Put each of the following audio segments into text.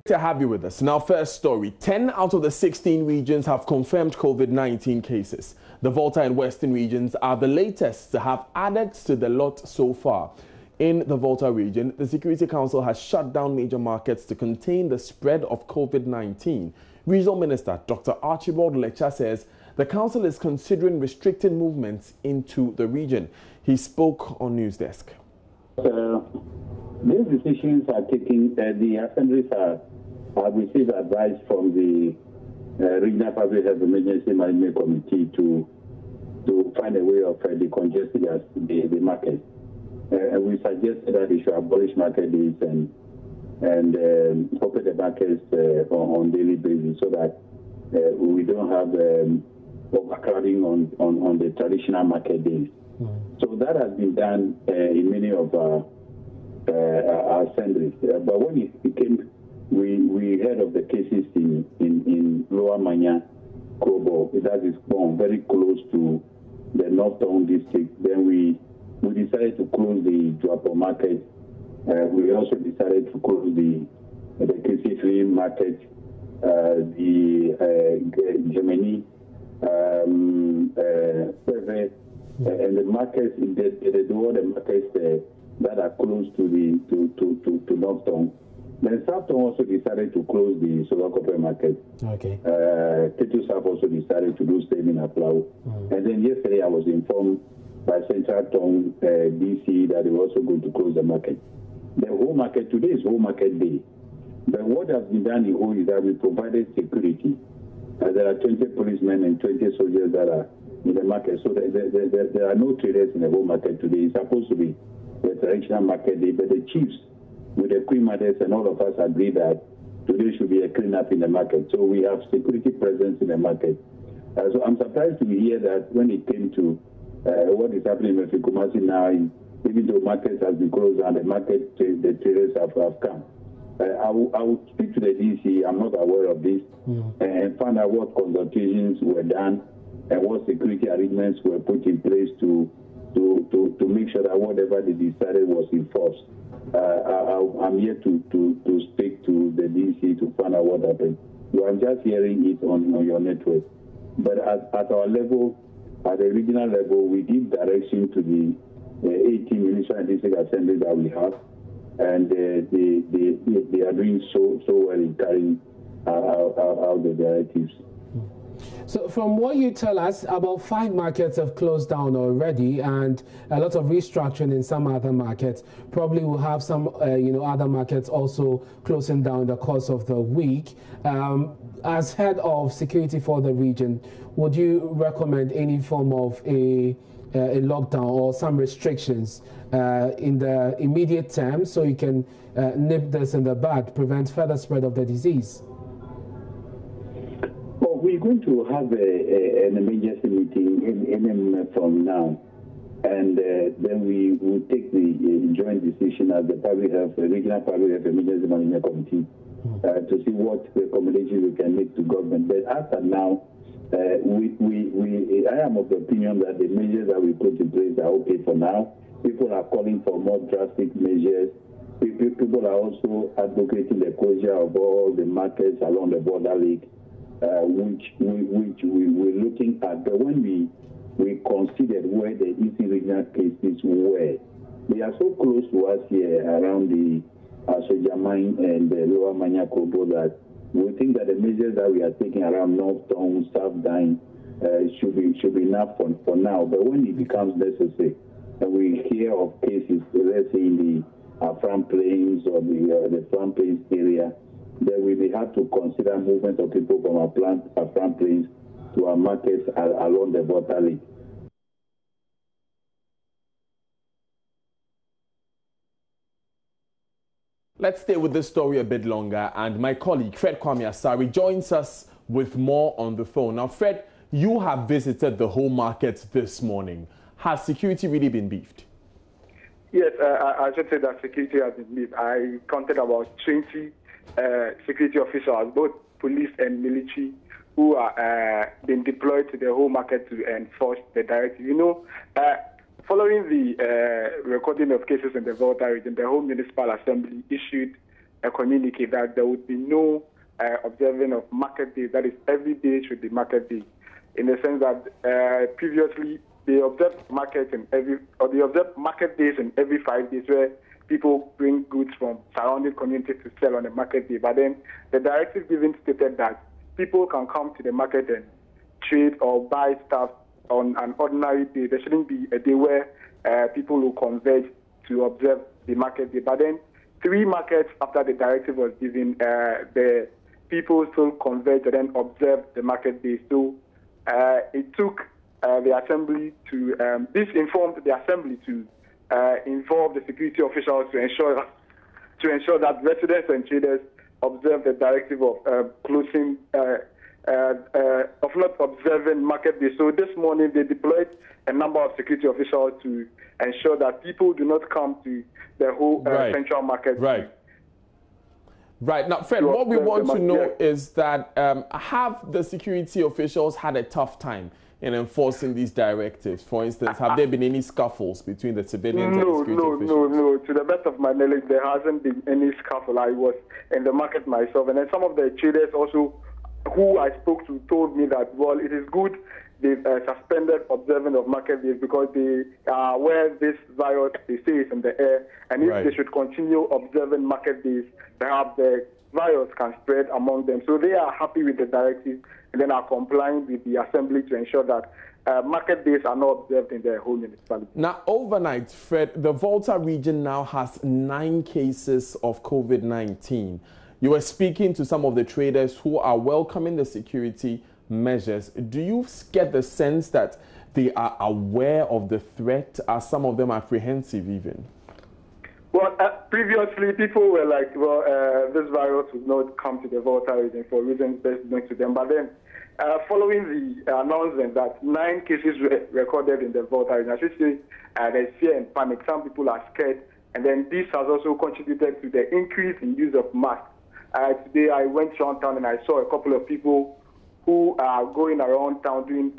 To have you with us. Now, first story, 10 out of the 16 regions have confirmed COVID-19 cases. The Volta and Western regions are the latest to have added to the lot so far. In the Volta region, the Security Council has shut down major markets to contain the spread of COVID-19. Regional Minister Dr. Archibald Lecha says the council is considering restricting movements into the region. He spoke on News Desk. These decisions are taken, the assemblies have received advice from the Regional Public Health Emergency Management Committee to find a way of decongesting the market. We suggested that they should abolish market days and open the markets on daily basis so that we don't have overcrowding on the traditional market days. So that has been done in many of our assemblies. But when it became, we heard of the cases in Lower Manya, Kobo, that is very close to the North Town district. Then we decided to close the Juapo market. We also decided to close the KC3 market, the Germany, and the markets, all the markets that are close to North Town. Then South Town also decided to close the Solar market. Okay. Titus have also decided to do same in Aflau. And then yesterday I was informed by Central Town DC that they were also going to close the market. The whole market today is whole market day. But what has been done in whole is that we provided security. There are 20 policemen and 20 soldiers that are in the market. So there are no traders in the whole market today. It's supposed to be the traditional market day, but the chiefs with the queen mothers and all of us agree that today should be a cleanup in the market. So we have security presence in the market. So I'm surprised to hear that when it came to what is happening in Kumasi now, even though markets have been closed and the market, the traders have come. I will speak to the DC, I'm not aware of this, and find out what consultations were done and what security arrangements were put in place to make sure that whatever they decided was enforced. I'm here to speak to the DC to find out what happened. So I'm just hearing it on your network. But at our level, at the regional level, we give direction to the 18 municipal and district assemblies that we have, and they are doing so well in carrying out the directives. So from what you tell us, about 5 markets have closed down already, and a lot of restructuring in some other markets. Probably will have some other markets also closing down in the course of the week. As head of security for the region, would you recommend any form of a lockdown or some restrictions in the immediate term so you can nip this in the bud, prevent further spread of the disease? We're going to have an emergency meeting from now, and then we will take the joint decision as the regional public health emergency management committee to see what recommendations we can make to government. But as of now, I am of the opinion that the measures that we put in place are okay for now. People are calling for more drastic measures. People are also advocating the closure of all the markets along the border lake. Which we're looking at. But when we considered where the EC regional cases were, they are so close to us here around the Soja Mine and the Lower Manya Kobo that we think that the measures that we are taking around North Town, South Dine should be enough for now. But when it becomes necessary, and we hear of cases, let's say in the Afram Plains or the Afram Plains area, then we may have to consider movement of people from our Afram Plains to our markets along the border lake. Let's stay with this story a bit longer, and my colleague Fred Kwame Asari joins us with more on the phone. Now, Fred, you have visited the whole market this morning. Has security really been beefed? Yes, I should say that security has been beefed. I counted about 20 security officials, both police and military, who are been deployed to the whole market to enforce the directive. Following the recording of cases in the Volta region, the whole municipal assembly issued a communique that there would be no observing of market days. That is, every day should be market day, in the sense that previously they observed market days in every 5 days, where people bring goods from surrounding communities to sell on the market day. But then the directive given stated that people can come to the market and trade or buy stuff on an ordinary day. There shouldn't be a day where people will converge to observe the market day. But then 3 markets after the directive was given, the people still converged and then observed the market day. So it took the assembly to, this informed the assembly to involve the security officials to ensure that residents and traders observe the directive of closing, of not observing market day. So this morning they deployed a number of security officials to ensure that people do not come to the whole central market. Right. Now, Fred, what we want to know is that have the security officials had a tough time in enforcing these directives? For instance, have there been any scuffles between the civilians and the security officials? No. To the best of my knowledge, there hasn't been any scuffle. I was in the market myself, and then some of the traders also who I spoke to told me that, well, it is good they've suspended observing of market days because they are aware this virus, they say, is in the air, and if they should continue observing market days, perhaps the virus can spread among them. So they are happy with the directive and then are complying with the assembly to ensure that market days are not observed in their whole municipality. Now, overnight, Fred, the Volta region now has 9 cases of COVID-19. You were speaking to some of the traders who are welcoming the security measures. Do you get the sense that they are aware of the threat? Are some of them apprehensive even? Well, previously people were like, well, this virus would not come to the Volta region for reasons best known to them. But then, following the announcement that 9 cases were recorded in the Volta region, I should say there's fear and panic. Some people are scared. And then this has also contributed to the increase in use of masks. Today I went around town and I saw a couple of people who are going around town doing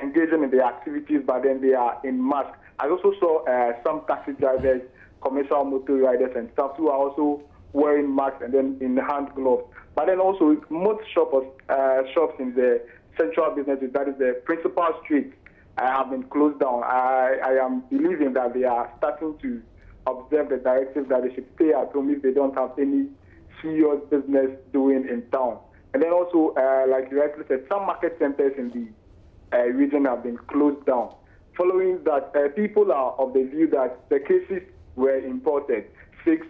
engaging in their activities, but then they are in masks. I also saw some taxi drivers, commercial motor riders and stuff who are also wearing masks and then in hand gloves. But then also most shops in the central businesses, that is the principal streets, have been closed down. I am believing that they are starting to observe the directive that they should stay at home if they don't have any serious business doing in town. And then also, like you rightly said, some market centers in the region have been closed down. Following that, people are of the view that the cases were imported. 6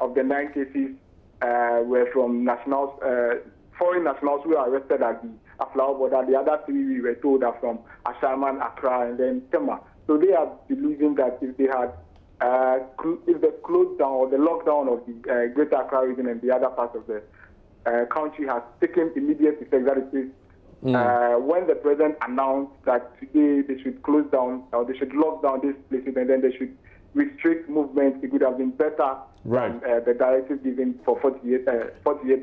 of the 9 cases were from nationals, foreign nationals who are arrested at the Aflao border. The other 3 we were told are from Ashaman, Accra, and then Tema. So they are believing that if they had if the close down or the lockdown of the Greater Accra region and the other parts of the country has taken immediate effect, that is, when the president announced that today they should close down or they should lock down these places and then they should restrict movement, it would have been better than the directive given for 48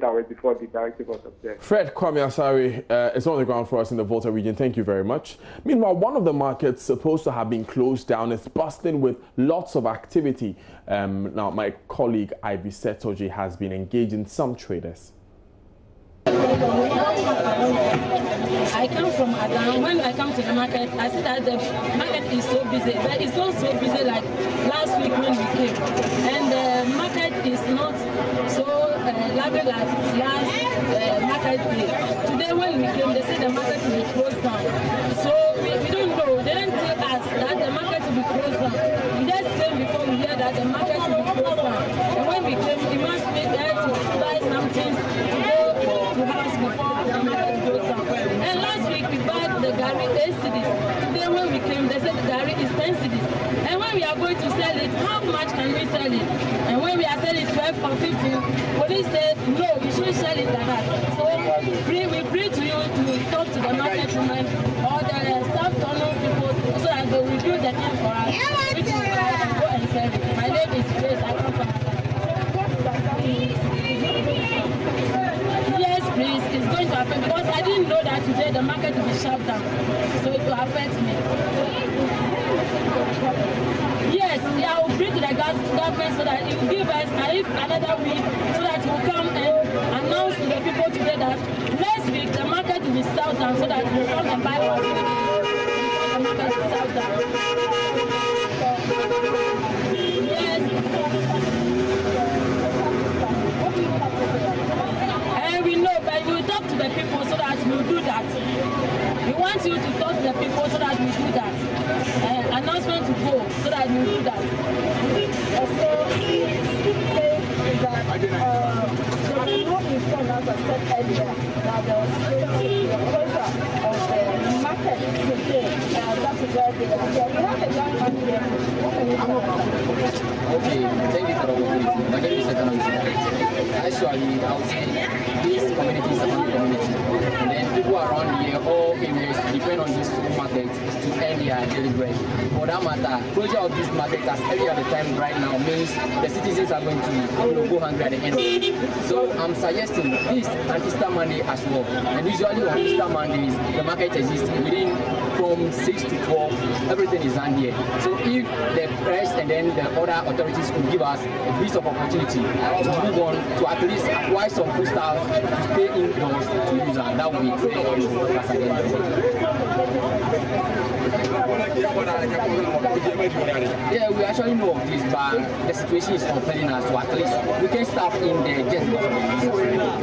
hours before the directive was observed. Fred Kwame Asari is on the ground for us in the Volta region. Thank you very much. Meanwhile, one of the markets supposed to have been closed down is bustling with lots of activity. Now, my colleague Ivy Setoji has been engaging some traders. I come from Adam. When I come to the market, I see that the market is so busy. But it's not so busy like last week when we came. And the market is not so lively as last market day. Today when we came, they said the market will be closed down. So we don't know. They didn't tell us that the market will be closed down. We just came before we heard that the market will be closed down. And when we came, we must be there to buy something to house before the market goes down. And last week we bought the Gary 8 cedis. Today when we came, they said the Gary is 10 cedis. And when we are going to sell it, how much can we sell it? And when we are selling 12 or 15, police said, no, we shouldn't sell it like that. So we pray to you to talk to the market women or the staff tunnel people so that they will do the thing for us, which is why I go and sell it. My name is Grace. I come from Yes, please, it's going to affect because I didn't know that today the market will be shut down, so it will affect me. Yes, I will bring to the government. ask government so that it will give us another week so that we'll come and announce to the people today that next week the market will be shut down so that we'll come and buy our food. The market is shut down. Yes. And we know, but we will talk to the people so that we'll do that. We want you to talk to the people so that we do that. Announcement to go so that we do that. Also, that they were not informed, as I said earlier, that there was going to be a closure of the market today. That is where they are. So we have a young man here. What can you tell us? Okay, thank you for the opportunity. My name is Economics. Actually, I would say this community is a good community. And then people around here, all areas, depend on this market to earn their daily bread. For that matter, closure of this market as early at the time right now means the citizens are going to go hungry at the end of it. So I'm suggesting this and Easter Monday as well. And usually on Easter Mondays, the market exists within from 6 to 12, everything is done here. So if the press and then the other authorities could give us a piece of opportunity to move on to at least acquire some food stuff to stay indoors to use, and that will be great for the workers at the end of it. Yeah, we actually know of this, but the situation is compelling us to at least we can stop in there just because of the reasons.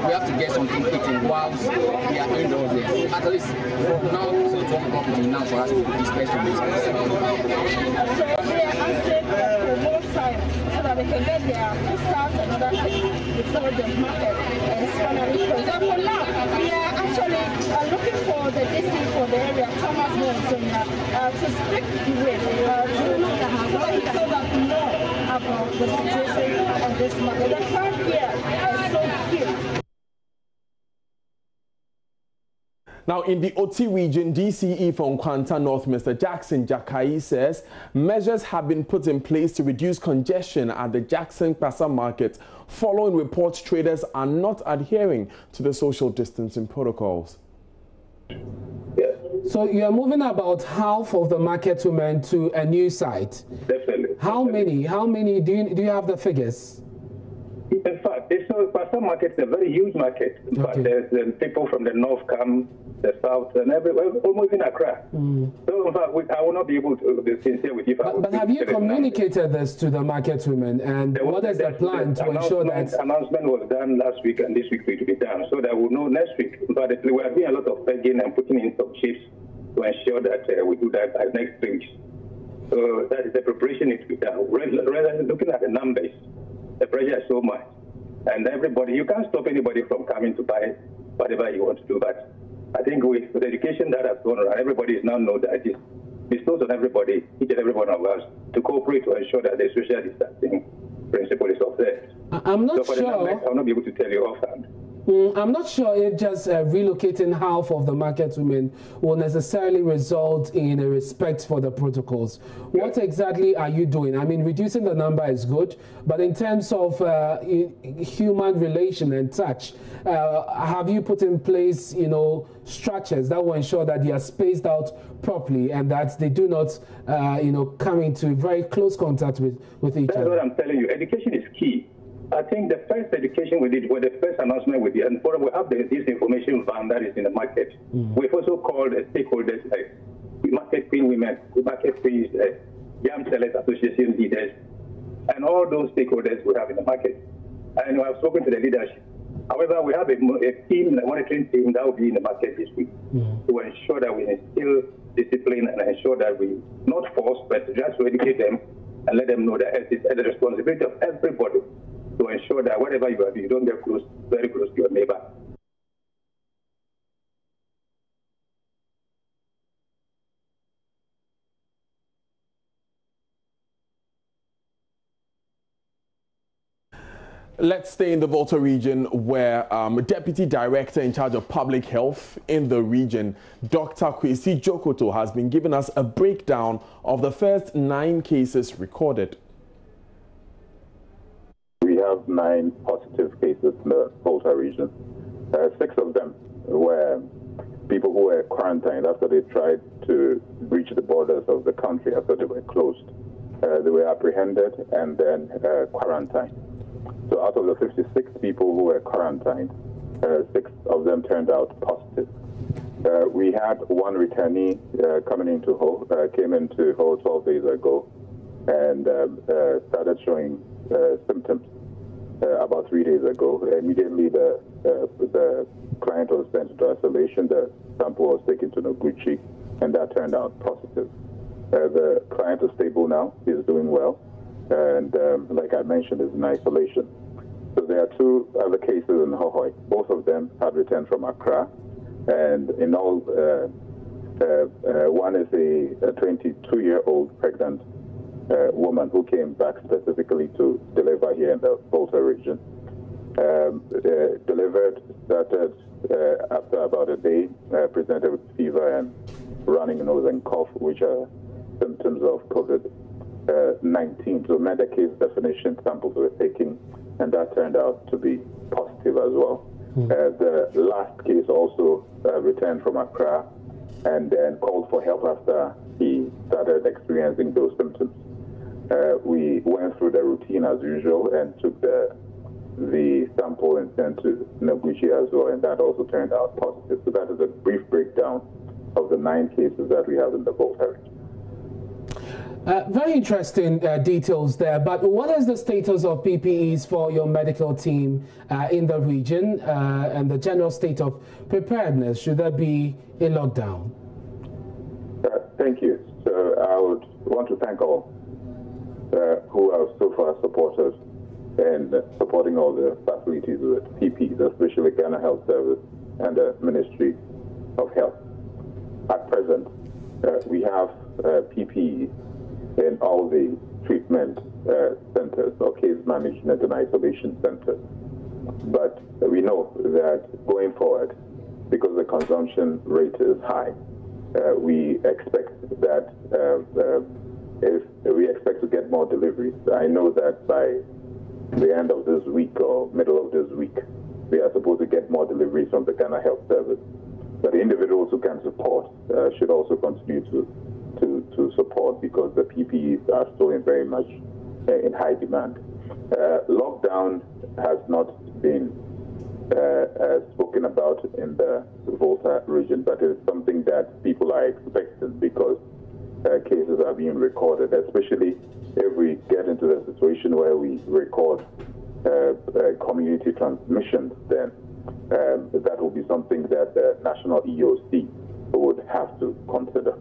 We have to get something eaten whilst we are indoors there. So at least from now to 12 o'clock is enough for us to disperse from this place. So they are unsafe for more time so that they can get their food stuff and other things before the market is finally closed. So for now, we are actually looking for the DC for the area, Thomas Monsonia, to speak with, so that he told us more about the situation of this market. The crowd here is so huge. Now, in the Oti region, DCE from Kwanta North, Mr. Jackson Jakai says measures have been put in place to reduce congestion at the Jackson Pasa market following reports traders are not adhering to the social distancing protocols. So you are moving about half of the market women to a new site. Definitely. How many? Do you have the figures? In fact, this Pastor market is a very huge market. In fact, there's people from the north come, the south, and everywhere, almost in Accra. So, in fact, I will not be able to be sincere with you. But have you communicated this to the market women? And what is the plan to ensure that? The announcement was done last week, and this week it will be done, so that we'll know next week. But we are doing a lot of begging and putting in some chips to ensure that we do that by next 3 weeks. So that is the preparation needs to be done. Rather than looking at the numbers, the pressure is so much. And everybody, you can't stop anybody from coming to buy whatever you want to do. But I think with the education that has gone around, everybody is now know that it is bestowed on everybody, each and every one of us, to cooperate to ensure that the social distancing principle is observed. I'm not so for sure. the numbers, I'll not be able to tell you offhand. I'm not sure if just relocating half of the market women will necessarily result in a respect for the protocols. What exactly are you doing? I mean, reducing the number is good, but in terms of human relation and touch, have you put in place, structures that will ensure that they are spaced out properly and that they do not, come into very close contact with each other? That's what I'm telling you. Education is key. I think the first education we did, the first announcement we did, and we have this information van that is in the market. We've also called the stakeholders, like market queen women, market queens, young sellers association leaders, and all those stakeholders we have in the market. And we have spoken to the leadership. However, we have a team, a monitoring team that will be in the market this week to ensure that we instill discipline and ensure that we not force, but just to educate them and let them know that it's the responsibility of everybody to ensure that whatever you are doing, you don't get very close to your neighbor. Let's stay in the Volta region where Deputy Director in charge of Public Health in the region, Dr. Kwesi Jokoto, has been giving us a breakdown of the first 9 cases recorded. We have 9 positive cases in the Volta region. 6 of them were people who were quarantined after they tried to breach the borders of the country after they were closed. They were apprehended and then quarantined. So out of the 56 people who were quarantined, 6 of them turned out positive. We had one returnee came into Ho 12 days ago and started showing symptoms about 3 days ago. Immediately the client was sent into isolation. The sample was taken to Noguchi, and that turned out positive. The client is stable now. He's doing well. And like I mentioned, is in isolation. So there are 2 other cases in Hohoi. Both of them had returned from Accra. And in all, one is a 22-year-old pregnant woman who came back specifically to deliver here in the Volta region. Delivered, started after about a day, presented with fever and running nose and cough, which are symptoms of COVID-19. So met the case definition, samples were taken, and that turned out to be positive as well. The last case also returned from Accra and then called for help after he started experiencing those symptoms. We went through the routine as usual and took the sample and sent to Noguchi as well, and that also turned out positive. So that is a brief breakdown of the 9 cases that we have in the Volta region. Very interesting details there, but what is the status of PPEs for your medical team in the region and the general state of preparedness? Should there be a lockdown? Thank you. So I would want to thank all who have so far supported and supporting all the facilities with PPEs, especially Ghana Health Service and the Ministry of Health. At present, we have PPEs in all the treatment centers or case management and isolation centers. But we know that going forward, because the consumption rate is high, we expect that if we expect to get more deliveries. I know that by the end of this week or middle of this week, we are supposed to get more deliveries from the Ghana Health Service. But the individuals who can support should also continue to support, because the PPEs are still very much in high demand. Lockdown has not been spoken about in the Volta region, but it's something that people are expecting because cases are being recorded, especially if we get into the situation where we record community transmission, then that will be something that the national EOC would have to consider.